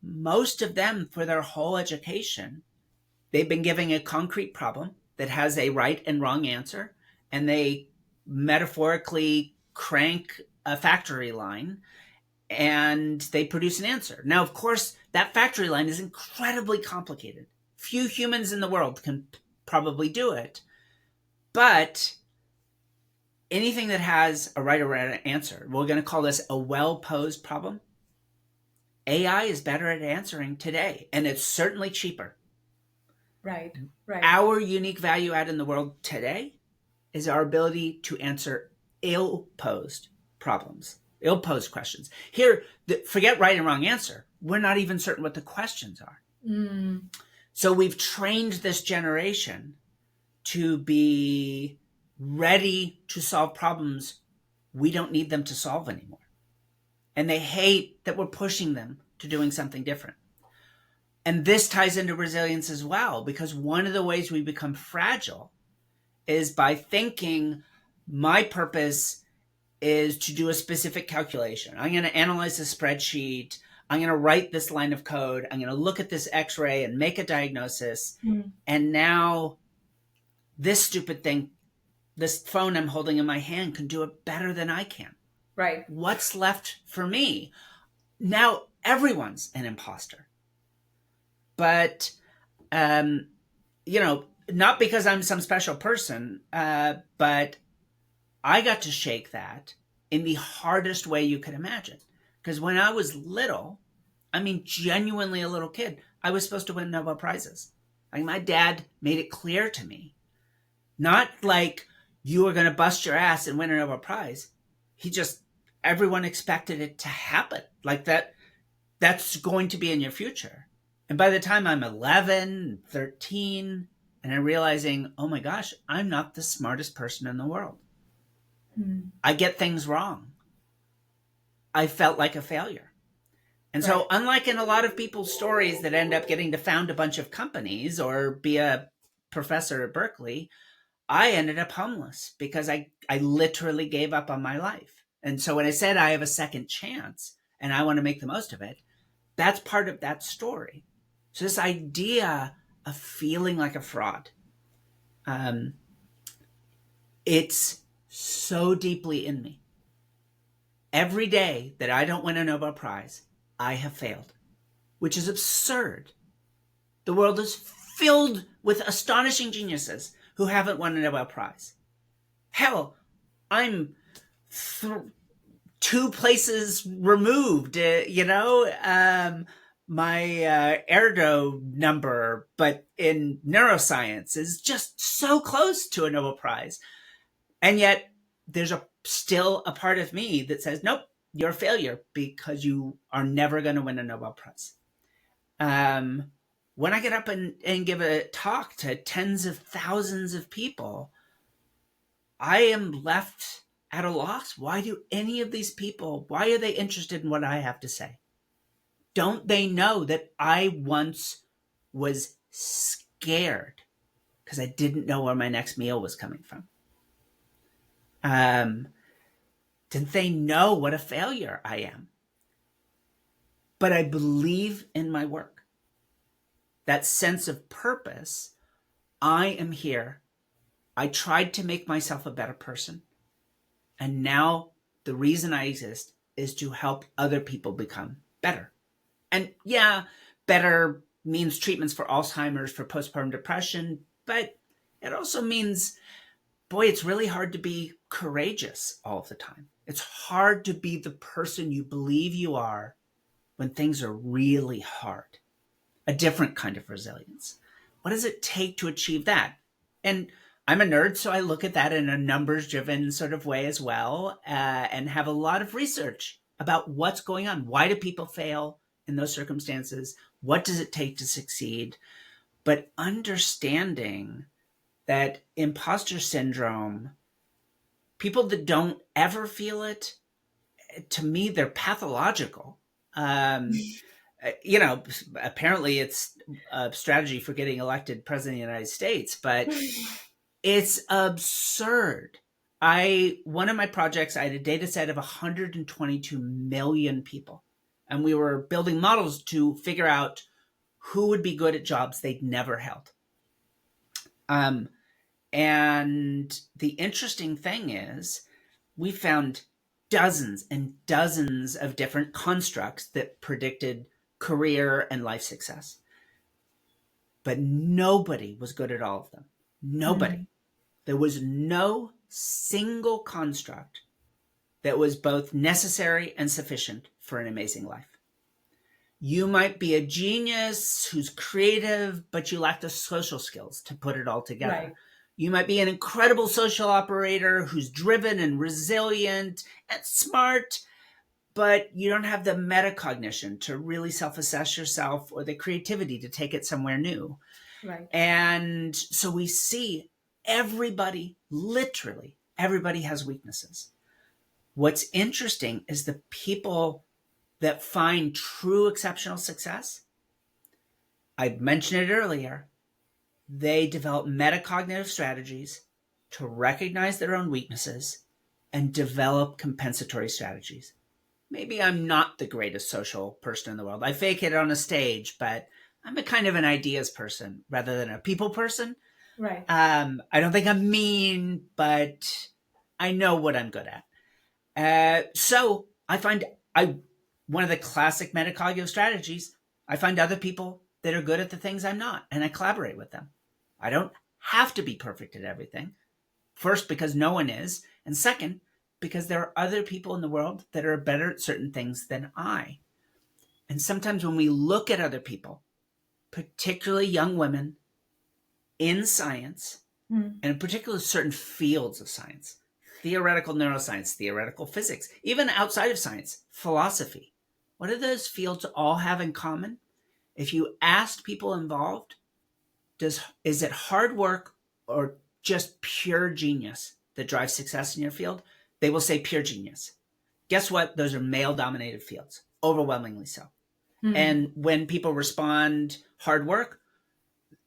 most of them, for their whole education, they've been given a concrete problem that has a right and wrong answer, and they metaphorically crank a factory line and they produce an answer. Now, of course, that factory line is incredibly complicated. Few humans in the world can probably do it. But anything that has a right or wrong answer, we're going to call this a well-posed problem. AI is better at answering today, and it's certainly cheaper. Right, right. Our unique value add in the world today is our ability to answer ill-posed problems, ill-posed questions. Here, forget right and wrong answer. We're not even certain what the questions are. So we've trained this generation to be ready to solve problems we don't need them to solve anymore. And they hate that we're pushing them to doing something different. And this ties into resilience as well, because one of the ways we become fragile is by thinking my purpose is to do a specific calculation. I'm going to analyze a spreadsheet. I'm going to write this line of code. I'm going to look at this x-ray and make a diagnosis. And now this stupid thing, this phone I'm holding in my hand, can do it better than I can. Right. What's left for me? Now everyone's an imposter. But, not because I'm some special person, but I got to shake that in the hardest way you could imagine. Because when I was little, genuinely a little kid, I was supposed to win Nobel Prizes. My dad made it clear to me, not like you were going to bust your ass and win a Nobel Prize. Everyone expected it to happen. Like that's going to be in your future. And by the time I'm 11, 13, and I'm realizing, oh my gosh, I'm not the smartest person in the world. I get things wrong. I felt like a failure. And so unlike in a lot of people's stories that end up getting to found a bunch of companies or be a professor at Berkeley, I ended up homeless because I literally gave up on my life. And so when I said I have a second chance and I want to make the most of it, that's part of that story. So this idea of feeling like a fraud, it's so deeply in me. every day that I don't win a Nobel Prize, I have failed, which is absurd. The world is filled with astonishing geniuses who haven't won a Nobel Prize. Hell, I'm two places removed, my ergo number, but in neuroscience is just so close to a Nobel Prize. And yet there's still a part of me that says, nope, you're a failure because you are never going to win a Nobel Prize. When I get up and give a talk to tens of thousands of people, I am left at a loss. Why do any of these people, why are they interested in what I have to say? Don't they know that I once was scared because I didn't know where my next meal was coming from? Didn't they know what a failure I am? But I believe in my work. That sense of purpose. I am here. I tried to make myself a better person. And now the reason I exist is to help other people become better. And yeah, better means treatments for Alzheimer's, for postpartum depression, but it also means, boy, it's really hard to be courageous all of the time. It's hard to be the person you believe you are when things are really hard. A different kind of resilience. What does it take to achieve that? And I'm a nerd, so I look at that in a numbers-driven sort of way as well, and have a lot of research about what's going on. Why do people fail in those circumstances? What does it take to succeed? But understanding that imposter syndrome, people that don't ever feel it, to me, they're pathological. Apparently it's a strategy for getting elected president of the United States, but it's absurd. One of my projects, I had a data set of 122 million people, and we were building models to figure out who would be good at jobs they'd never held. And the interesting thing is we found dozens and dozens of different constructs that predicted career and life success. But nobody was good at all of them. Nobody. Mm. There was no single construct that was both necessary and sufficient for an amazing life. You might be a genius who's creative, but you lack the social skills to put it all together. Right. You might be an incredible social operator who's driven and resilient and smart, but you don't have the metacognition to really self-assess yourself or the creativity to take it somewhere new. Right. And so we see everybody, literally everybody has weaknesses. What's interesting is the people that find true exceptional success, I mentioned it earlier, they develop metacognitive strategies to recognize their own weaknesses and develop compensatory strategies. Maybe I'm not the greatest social person in the world. I fake it on a stage, but I'm a kind of an ideas person rather than a people person. Right. I don't think I'm mean, but I know what I'm good at. So I find one of the classic metacognitive strategies, I find other people that are good at the things I'm not, and I collaborate with them. I don't have to be perfect at everything. First, because no one is. And second, because there are other people in the world that are better at certain things than I. And sometimes when we look at other people, particularly young women in science, and in particular certain fields of science, theoretical neuroscience, theoretical physics, even outside of science, philosophy, what do those fields all have in common? If you asked people involved, is it hard work or just pure genius that drives success in your field? They will say pure genius. Guess what? Those are male-dominated fields, overwhelmingly so. And when people respond hard work,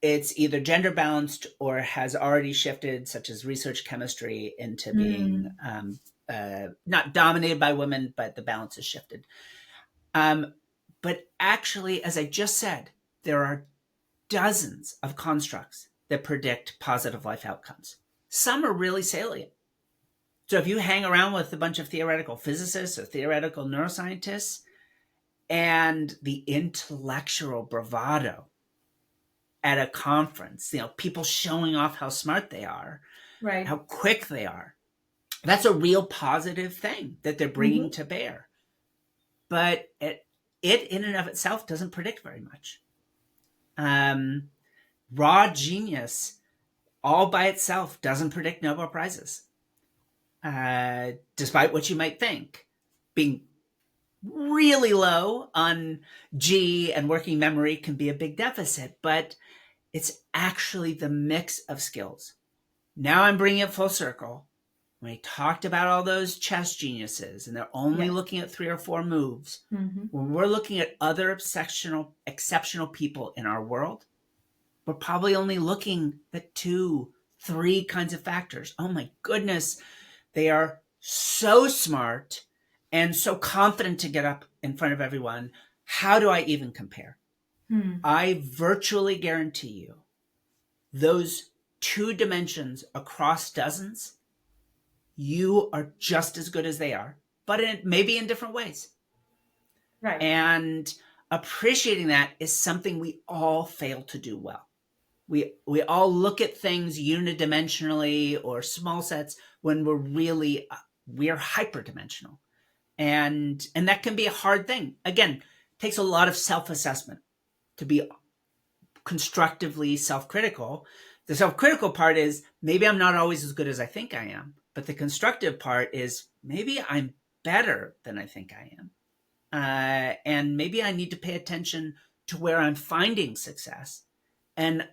it's either gender balanced or has already shifted, such as research chemistry, into being not dominated by women, but the balance has shifted. But actually, as I just said, there are dozens of constructs that predict positive life outcomes. Some are really salient. So if you hang around with a bunch of theoretical physicists or theoretical neuroscientists, and the intellectual bravado at a conference, people showing off how smart they are, how Right. quick they are, that's a real positive thing that they're bringing Hmm. to bear. But it in and of itself doesn't predict very much. Um, Raw genius all by itself doesn't predict Nobel Prizes, despite what you might think. Being really low on G and working memory can be a big deficit, but it's actually the mix of skills. Now I'm bringing it full circle. When I talked about all those chess geniuses and they're only Yes. looking at 3 or 4 moves, Hmm. when we're looking at other exceptional people in our world, we're probably only looking at 2, 3 kinds of factors. Oh my goodness, they are so smart and so confident to get up in front of everyone. How do I even compare? Hmm. I virtually guarantee you those 2 dimensions across dozens, you are just as good as they are, but maybe in different ways. Right. And appreciating that is something we all fail to do well. We all look at things unidimensionally or small sets when we are hyperdimensional, and that can be a hard thing. Again, it takes a lot of self-assessment to be constructively self-critical. The self-critical part is maybe I'm not always as good as I think I am, but the constructive part is maybe I'm better than I think I am, and maybe I need to pay attention to where I'm finding success and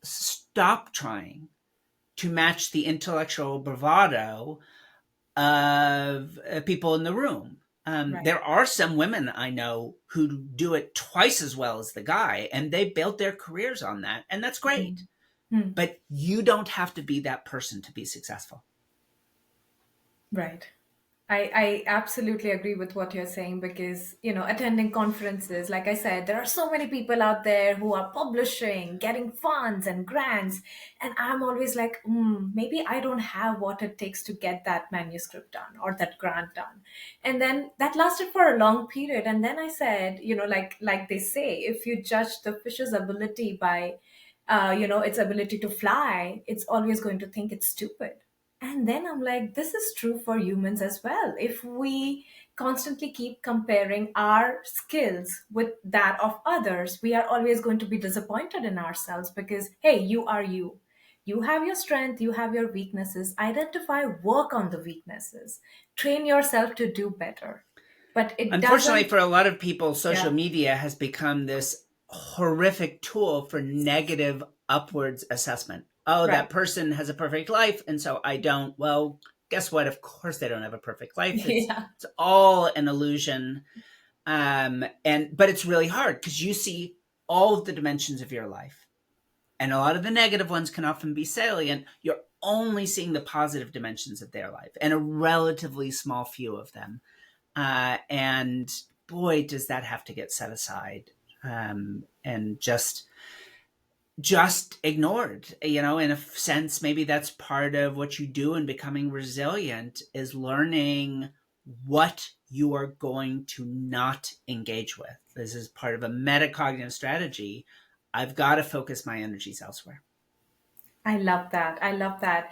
stop trying to match the intellectual bravado of people in the room. Right. There are some women I know who do it twice as well as the guy, and they built their careers on that, and that's great. Hmm. Hmm. But you don't have to be that person to be successful. Right. I absolutely agree with what you're saying because, attending conferences, like I said, there are so many people out there who are publishing, getting funds and grants. And I'm always like, maybe I don't have what it takes to get that manuscript done or that grant done. And then that lasted for a long period. And then I said, like they say, if you judge the fish's ability by, its ability to fly, it's always going to think it's stupid. And then I'm like, this is true for humans as well. If we constantly keep comparing our skills with that of others, we are always going to be disappointed in ourselves because, hey, you are you. You have your strength, you have your weaknesses. Identify, work on the weaknesses, train yourself to do better. But it Unfortunately, doesn't, for a lot of people, social yeah, media has become this horrific tool for negative upwards assessment. Oh, that right. person has a perfect life, and so I don't. Well, guess what? Of course, they don't have a perfect life. It's Yeah, it's all an illusion, and but it's really hard because you see all of the dimensions of your life, and a lot of the negative ones can often be salient. You're only seeing the positive dimensions of their life, and a relatively small few of them, and boy, does that have to get set aside, and just ignored. In a sense, maybe that's part of what you do in becoming resilient is learning what you are going to not engage with. This is part of a metacognitive strategy. I've got to focus my energies elsewhere. I love that. I love that.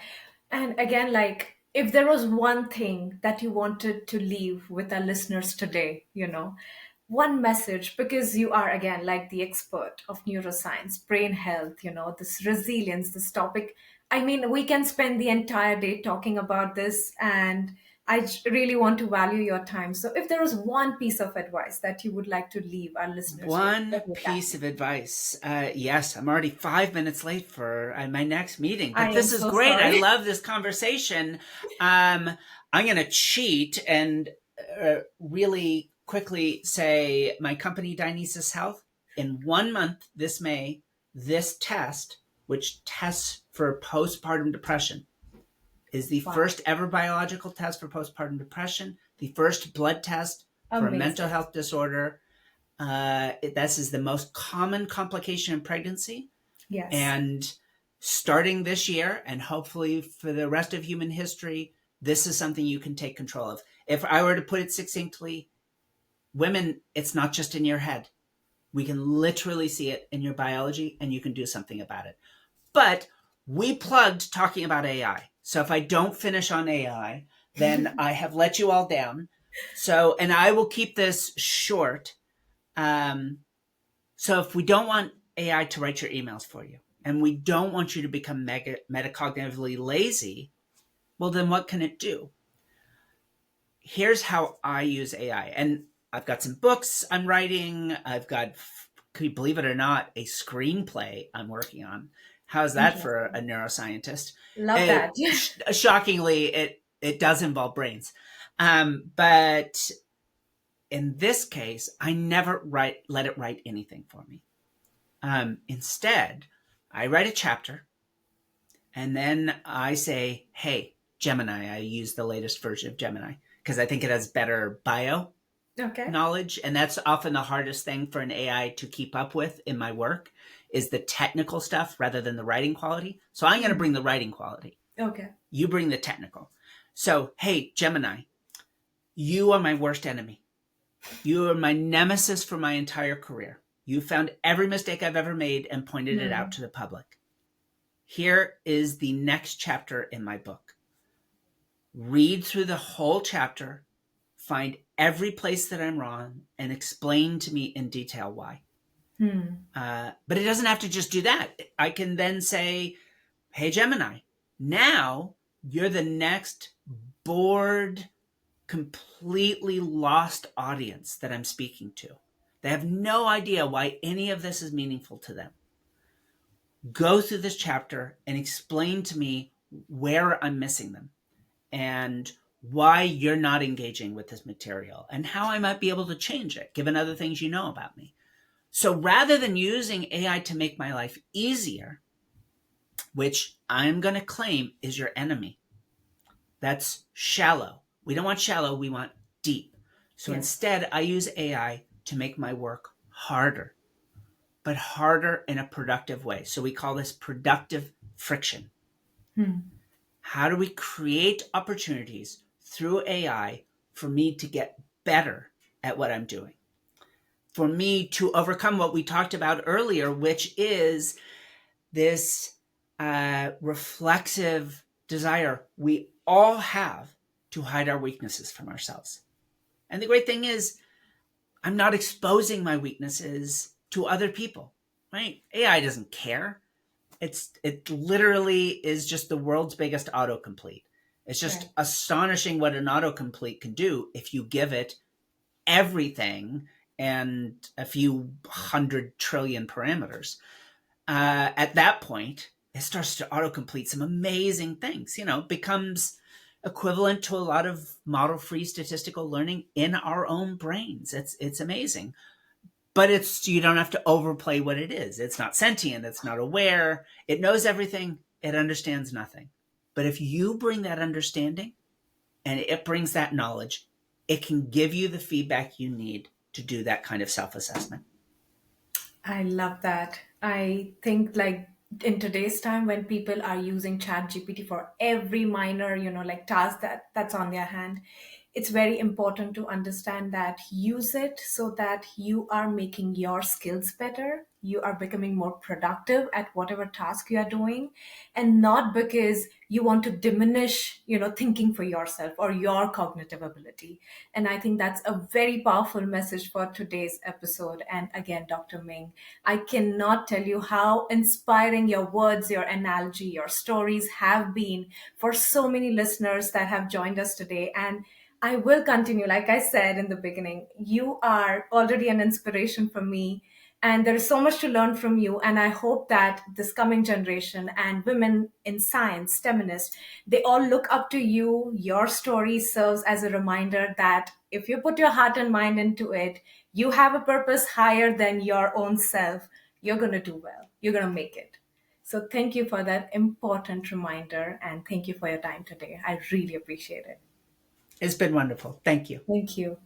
And again, like, if there was one thing that you wanted to leave with our listeners today, one message, because you are, again, like the expert of neuroscience, brain health, this resilience, this topic. I mean, we can spend the entire day talking about this, and really want to value your time. So, if there was one piece of advice that you would like to leave our listeners with, One what would that piece be? of advice. Yes, I'm already 5 minutes late for my next meeting, I but am this is so great. I sorry. love this conversation. I'm going to cheat and really quickly say my company, Dionysus Health, in 1 month this May, this test, which tests for postpartum depression, is the Wow. first ever biological test for postpartum depression, the first blood test for a mental Amazing. health disorder. This is the most common complication in pregnancy. Yes. And starting this year, and hopefully for the rest of human history, This is something you can take control of. If I were to put it succinctly, women, it's not just in your head. We can literally see it in your biology, and you can do something about it. But we plugged talking about AI. So if I don't finish on AI, then I have let you all down. So, and I will keep this short. Um, so if we don't want AI to write your emails for you, and we don't want you to become metacognitively lazy, well, then what can it do? Here's how I use AI. And I've got some books I'm writing. I've got, can you believe it or not, a screenplay I'm working on. How's that for a Interesting. neuroscientist? Love that. Shockingly, it does involve brains. But in this case, I never let it write anything for me. Instead, I write a chapter, and then I say, hey, Gemini, I use the latest version of Gemini because I think it has better bio Okay. knowledge. And that's often the hardest thing for an AI to keep up with in my work is the technical stuff rather than the writing quality. So I'm going to Hmm. bring the writing quality. Okay. You bring the technical. So, hey, Gemini, you are my worst enemy. You are my nemesis for my entire career. You found every mistake I've ever made and pointed it out Hmm. to the public. Here is the next chapter in my book. Read through the whole chapter, find every place that I'm wrong, and explain to me in detail why. Hmm. But it doesn't have to just do that. I can then say, hey, Gemini, now you're the next bored, completely lost audience that I'm speaking to. They have no idea why any of this is meaningful to them. Go through this chapter and explain to me where I'm missing them and why you're not engaging with this material and how I might be able to change it given other things you know about me. So rather than using AI to make my life easier, which I'm going to claim is your enemy, that's shallow. We don't want shallow, we want deep. So Yes. instead, I use AI to make my work harder, but harder in a productive way. So we call this productive friction. Hmm. How do we create opportunities through AI for me to get better at what I'm doing? For me to overcome what we talked about earlier, which is this reflexive desire we all have to hide our weaknesses from ourselves. And the great thing is, I'm not exposing my weaknesses to other people, right? AI doesn't care. It literally is just the world's biggest autocomplete. It's just Right. astonishing what an autocomplete can do if you give it everything and a few 100 trillion parameters. At that point, it starts to autocomplete some amazing things. Becomes equivalent to a lot of model-free statistical learning in our own brains. It's amazing, but you don't have to overplay what it is. It's not sentient. It's not aware. It knows everything. It understands nothing. But if you bring that understanding and it brings that knowledge, it can give you the feedback you need to do that kind of self-assessment. I love that. I think like in today's time when people are using chat GPT for every minor, like task that's on their hand, it's very important to understand that use it so that you are making your skills better. You are becoming more productive at whatever task you are doing, and not because you want to diminish, thinking for yourself or your cognitive ability. And I think that's a very powerful message for today's episode. And again, Dr. Ming, I cannot tell you how inspiring your words, your analogy, your stories have been for so many listeners that have joined us today. And I will continue. Like I said in the beginning, you are already an inspiration for me. And there is so much to learn from you. And I hope that this coming generation and women in science, feminists, they all look up to you. Your story serves as a reminder that if you put your heart and mind into it, you have a purpose higher than your own self. You're going to do well. You're going to make it. So thank you for that important reminder. And thank you for your time today. I really appreciate it. It's been wonderful. Thank you. Thank you.